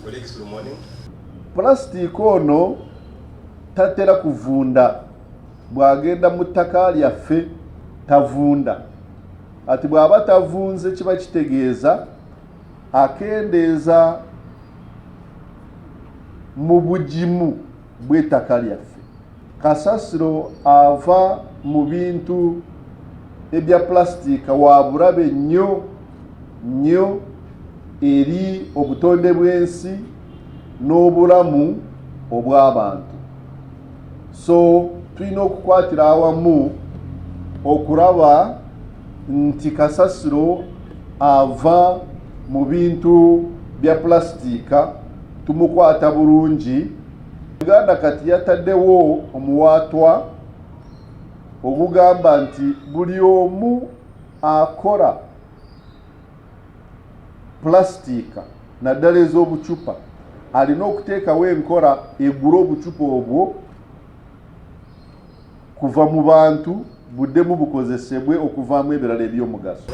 colleagues, good morning. Plastic ono tatera kuvunda bwagenda mu ttaka lyaffe tavunda. Ati bwaba tavunze kiba kitegeeza akendeeza mu bugimu bw'ettaka lyaffe. Kasasiro ava mu bintu ebya plastic wa bulabe nnyo eri obutonde bw'ensi n'obulamu obw'abantu. So tulina okukwatira awamu okulaba nti kasasiro ava mu bintu bya plastika tumukwata bulungi. Uganda kati yataddewo omuwaatwa ogugamba nti buli omu akola plastika naddala ez'obucupa alina okuteekawo enkola egula obucupa obwo kuva mu bantu buddemu bukozesebwe okuvaamu ebirala eby'omugaso.